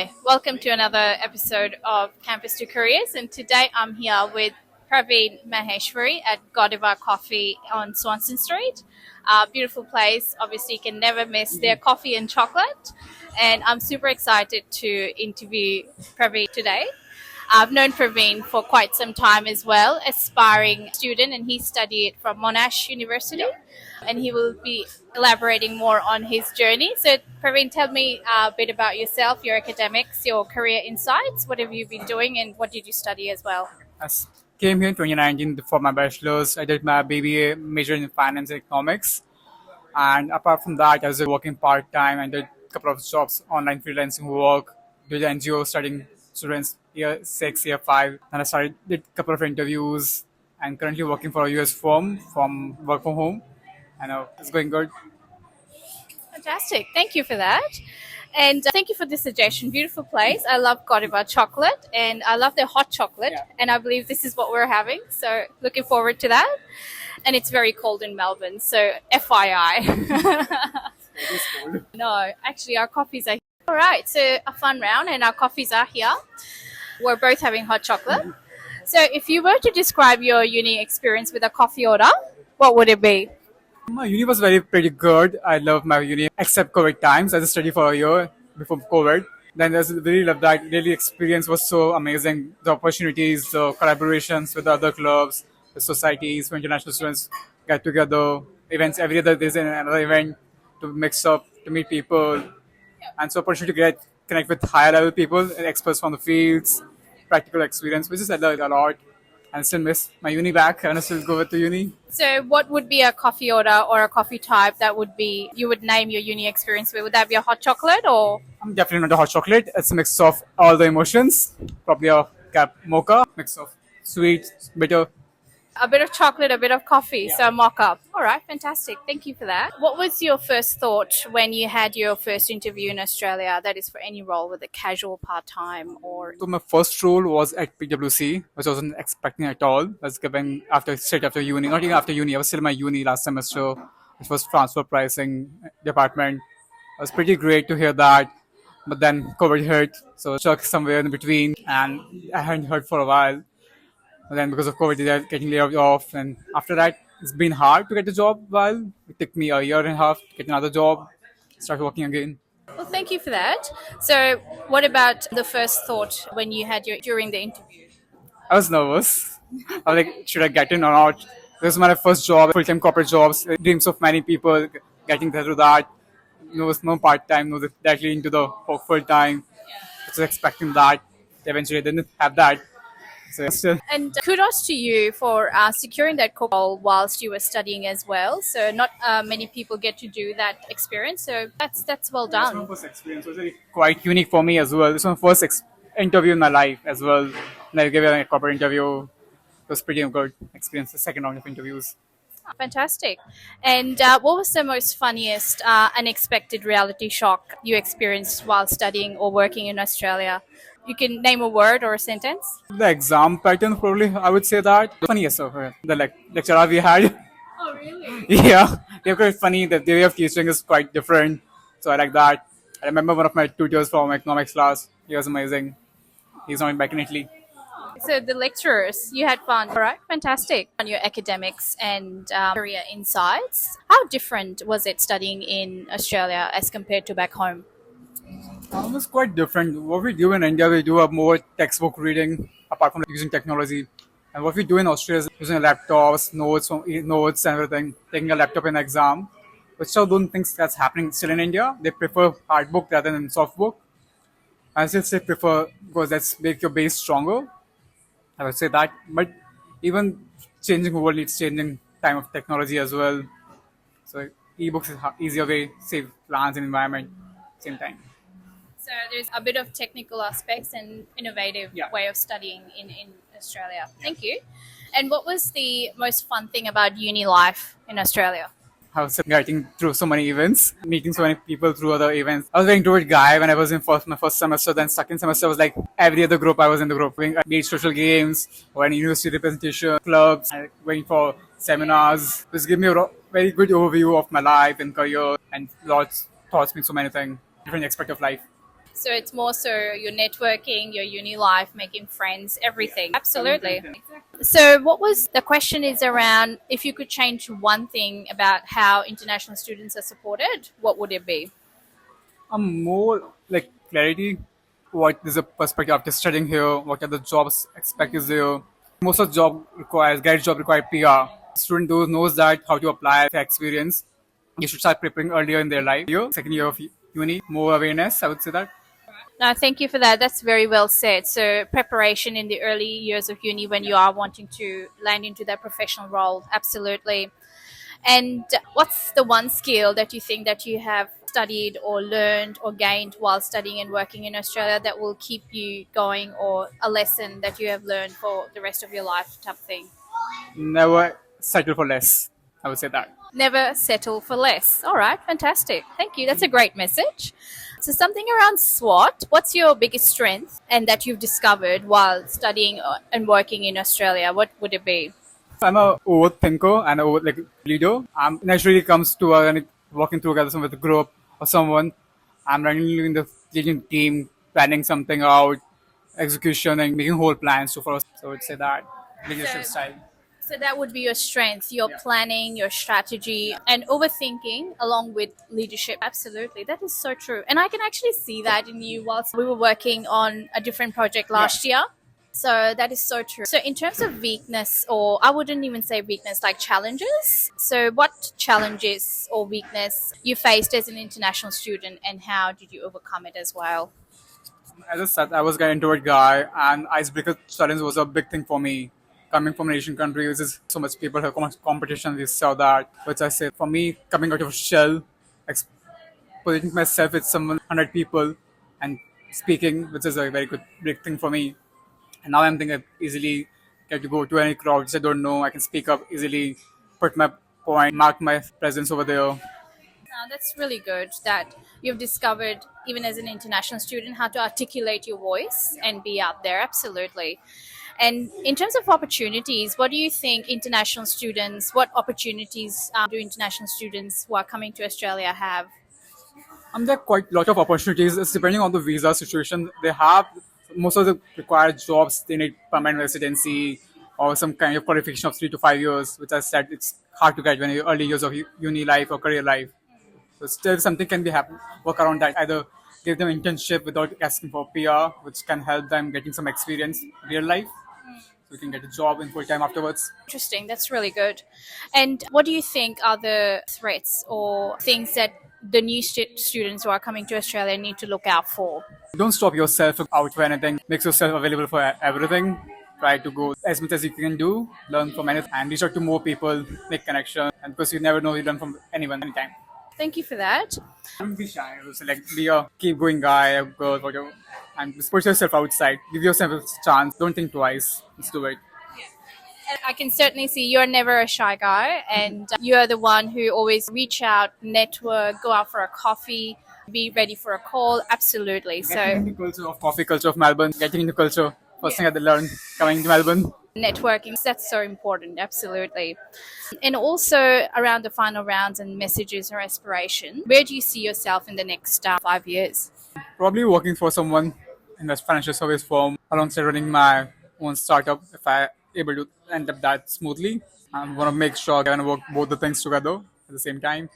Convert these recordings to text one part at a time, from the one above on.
Hi, welcome to another episode of Campus to Careers, and today I'm here with Praveen Maheshwari at Godiva Coffee on Swanston Street. Beautiful place. Obviously, you can never miss their coffee and chocolate, and I'm super excited to interview Praveen today. I've known Praveen for quite some time as well, aspiring student, and he studied from Monash University, and he will be elaborating more on his journey. So, Praveen, tell me a bit about yourself, your academics, your career insights. What have you been doing, and what did you study as well? I came here in 2019 for my bachelor's. I did my BBA major in finance and economics. And apart from that, I was working part-time and did a couple of jobs, online freelancing work, did NGO studying students year 6, year 5. And did a couple of interviews and currently working for a US firm from work from home. I know it's going good. Fantastic. Thank you for that. And thank you for the suggestion. Beautiful place. I love Godiva chocolate and I love their hot chocolate. Yeah. And I believe this is what we're having. So looking forward to that. And it's very cold in Melbourne. So FYI. It is cold. No, actually our coffees are here. All right. So a fun round and our coffees are here. We're both having hot chocolate. So if you were to describe your uni experience with a coffee order, what would it be? My uni was pretty good. I love my uni, except COVID times. I just studied for a year before COVID. Then I really loved that. Really, experience was so amazing. The opportunities, the collaborations with other clubs, the societies, where international students get together, events. Every other there's another event to mix up, to meet people, and so opportunity to connect with higher level people, experts from the fields, practical experience, which is I learned a lot. And still miss my uni back. And I still go with the uni. So what would be a coffee order or a coffee type that would be, you would name your uni experience with? Would that be a hot chocolate or? I'm definitely not a hot chocolate. It's a mix of all the emotions. Probably a mocha, mix of sweet, bitter. A bit of chocolate, a bit of coffee, so mocha. All right, fantastic. Thank you for that. What was your first thought when you had your first interview in Australia? That is for any role, whether casual, part-time or... So my first role was at PwC, which I wasn't expecting at all. I was given straight after uni, not even after uni. I was still in my uni last semester, which was transfer pricing department. It was pretty great to hear that. But then COVID hit, so stuck somewhere in between, and I hadn't heard for a while. And then because of COVID, they're getting laid off. And after that, it's been hard to get a job. Well, it took me a year and a half to get another job, start working again. Well, thank you for that. So what about the first thought when you had during the interview? I was nervous. I was like, should I get in or not? This was my first job, full-time corporate jobs, dreams of many people getting through that. No part-time, no directly into the full-time. I was expecting that. Eventually, I didn't have that. So still. And kudos to you for securing that role whilst you were studying as well. So not many people get to do that experience. So that's well done. My first experience was really quite unique for me as well. This was my first interview in my life as well. And I gave a corporate interview. It was pretty good experience. The second round of interviews. Fantastic. And what was the most funniest unexpected reality shock you experienced while studying or working in Australia? You can name a word or a sentence. The exam pattern, probably, I would say that. Funniest of it. The lecturer we had. Oh, really? Yeah, they're quite funny. The way of teaching is quite different. So I like that. I remember one of my tutors from economics class. He was amazing. He's not back in Italy. So the lecturers, you had fun. All right, fantastic. On your academics and career insights, how different was it studying in Australia as compared to back home? It was quite different. What we do in India, we do a more textbook reading, apart from using technology. And what we do in Australia is using laptops, notes, and everything, taking a laptop in exam. Which I don't think that's happening still in India. They prefer hard book rather than soft book. I still say prefer because that's make your base stronger. I would say that. But even changing world needs changing time of technology as well. So ebooks is easier way, save plants and environment same time. So there's a bit of technical aspects and innovative way of studying in Australia. Thank you. And what was the most fun thing about uni life in Australia? I was getting through so many events, meeting so many people through other events. I was a very introvert guy when I was in my first semester. Then second semester was like every other group I was in the group. I did social games or any university representation, clubs, going for seminars. This gave me a very good overview of my life and career and taught me so many things, different aspects of life. So it's more so your networking, your uni life, making friends, everything. Absolutely. So what was the question is around if you could change one thing about how international students are supported, what would it be? More like clarity. What is the perspective after studying here? What are the jobs expect is there? Most of the graduate job require PR. Student those knows that how to apply the experience. You should start preparing earlier in their life. Year, second year of uni, more awareness. I would say that. No, thank you for that. That's very well said. So preparation in the early years of uni when you are wanting to land into that professional role, absolutely. And what's the one skill that you think that you have studied or learned or gained while studying and working in Australia that will keep you going, or a lesson that you have learned for the rest of your life type thing? Never settle for less. I would say that. Never settle for less. All right, fantastic. Thank you. That's a great message. So, something around SWOT. What's your biggest strength and that you've discovered while studying and working in Australia? What would it be? I'm a overthinker and like leader. Naturally comes to working together with a group or someone. I'm running in the leading team, planning something out, execution and making whole plans to follow. So I would say that leadership So, style. so that would be your strength, your Yeah. planning, your strategy, and overthinking along with leadership. Absolutely. That is so true. And I can actually see that in you whilst we were working on a different project last year. So that is so true. So in terms of weakness, or I wouldn't even say weakness, like challenges. So what challenges or weakness you faced as an international student, and how did you overcome it as well? As I said, I was an introvert guy, and icebreaker challenge was a big thing for me. Coming from an Asian country, which is so much people have competition, this so that. Which I say for me, coming out of a shell, putting myself with someone 100 people, and speaking, which is a very good big thing for me. And now I'm thinking I easily get to go to any crowd which I don't know. I can speak up easily, put my point, mark my presence over there. That's really good that you've discovered, even as an international student, how to articulate your voice and be out there. Absolutely. And in terms of opportunities, what do you think international students, what opportunities do international students who are coming to Australia have? There are quite a lot of opportunities. It's depending on the visa situation they have. Most of the required jobs they need permanent residency or some kind of qualification of 3 to 5 years, which I said it's hard to get when you're early years of uni life or career life. So still something can be happen work around that. Either give them internship without asking for PR, which can help them getting some experience in real life. So you can get a job in full time afterwards. Interesting. That's really good. And what do you think are the threats or things that the new students who are coming to Australia need to look out for? Don't stop yourself out for anything. Make yourself available for everything. Try to go as much as you can do. Learn from anything and reach out to more people. Make connection. And because you never know, you learn from anyone, anytime. Thank you for that. Don't be shy. Also, like be a keep going guy, a girl, whatever. And just put yourself outside. Give yourself a chance. Don't think twice. Just do it. And I can certainly see you're never a shy guy, and you're the one who always reach out, network, go out for a coffee, be ready for a call. Absolutely. Getting So into culture of coffee culture of Melbourne. Getting into culture. First thing I had to learn coming to Melbourne. networking, that's so important. Absolutely. And also around the final rounds and messages or aspiration, where do you see yourself in the next 5 years? Probably working for someone in the financial service firm alongside running my own startup if I able to end up that smoothly. I want to make sure I can work both the things together at the same time.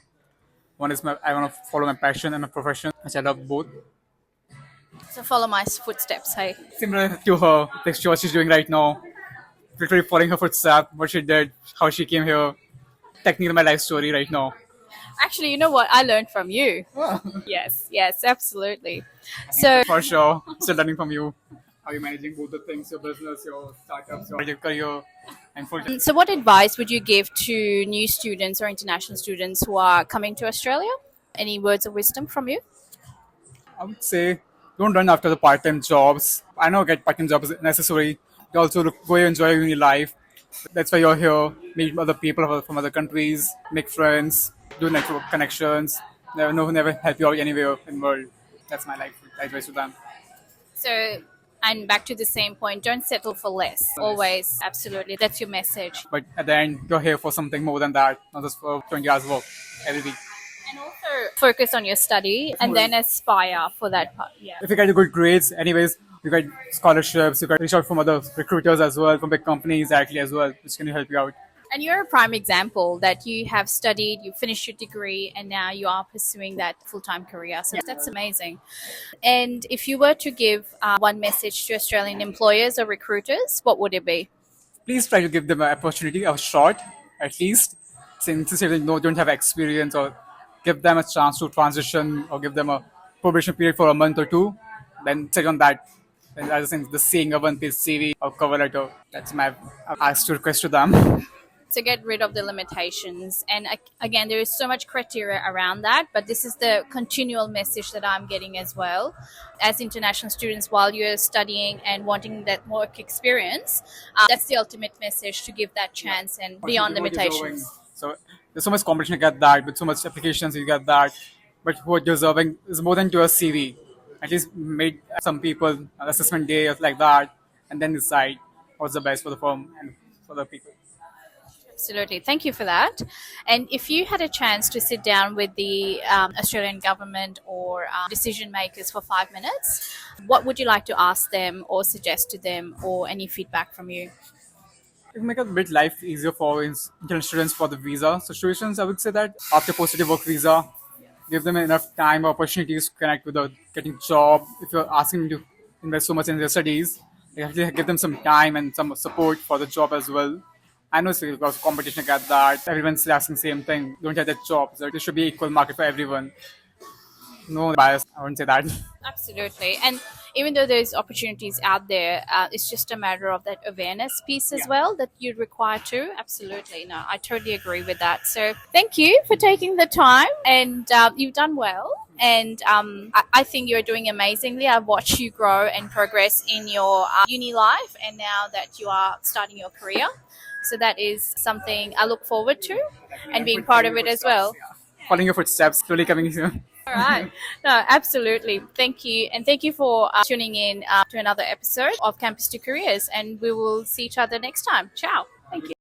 One is I want to follow my passion and my profession, which I love both. So follow my footsteps, hey. Similar to her, like what she's doing right now, literally following her footsteps, what she did, how she came here, technically my life story right now. Actually, you know what? I learned from you. Yes, absolutely. So For sure, still learning from you. How you managing both the things, your business, your startups, your career, and full time. So, what advice would you give to new students or international students who are coming to Australia? Any words of wisdom from you? I would say don't run after the part-time jobs. I know get part-time jobs is necessary. You also go enjoy your uni life. That's why you're here. Meet other people from other countries, make friends, do network connections. Never know who never help you out anywhere in the world. That's my life advice to them. So, and back to the same point, don't settle for less. Always, absolutely. That's your message. But at the end, you're here for something more than that, not just for 20 hours work every week. And also focus on your study and then aspire for that part. Yeah. If you get good grades, anyways, you get scholarships, you get reach out from other recruiters as well, from big companies directly as well, which can help you out. And you're a prime example that you have studied, you finished your degree, and now you are pursuing that full time career. So that's amazing. And if you were to give one message to Australian employers or recruiters, what would it be? Please try to give them an opportunity, a shot at least, since they don't have experience, or give them a chance to transition, or give them a probation period for a month or two, then sit on that. And I think the saying a one-page CV or cover letter. That's my ask to request to them. To get rid of the limitations. And again, there is so much criteria around that, but this is the continual message that I'm getting as well. As international students, while you're studying and wanting that work experience, that's the ultimate message, to give that chance and beyond People are deserving. limitations. So there's so much competition to get that, with so much applications you get that. But who are deserving is more than to a CV. At least make some people an assessment day or like that, and then decide what's the best for the firm and for the people. Absolutely. Thank you for that. And if you had a chance to sit down with the Australian government or decision makers for 5 minutes, what would you like to ask them or suggest to them, or any feedback from you? It will make a bit life easier for international students for the visa situations. I would say that after post-study work visa, give them enough time or opportunities to connect with the getting job. If you're asking them to invest so much in their studies, you have to give them some time and some support for the job as well. I know it's because competition to get that. Everyone's asking the same thing. Don't have that job. So there should be equal market for everyone. No bias. I wouldn't say that. Absolutely. And even though there's opportunities out there, it's just a matter of that awareness piece as well that you'd require to. Absolutely. No, I totally agree with that. So thank you for taking the time, and you've done well. And I think you're doing amazingly. I've watched you grow and progress in your uni life, and now that you are starting your career. So that is something I look forward to, and being part of it as well. Following your footsteps, slowly coming here. All right. No, absolutely. Thank you. And thank you for tuning in to another episode of Campus to Careers. And we will see each other next time. Ciao. Thank you.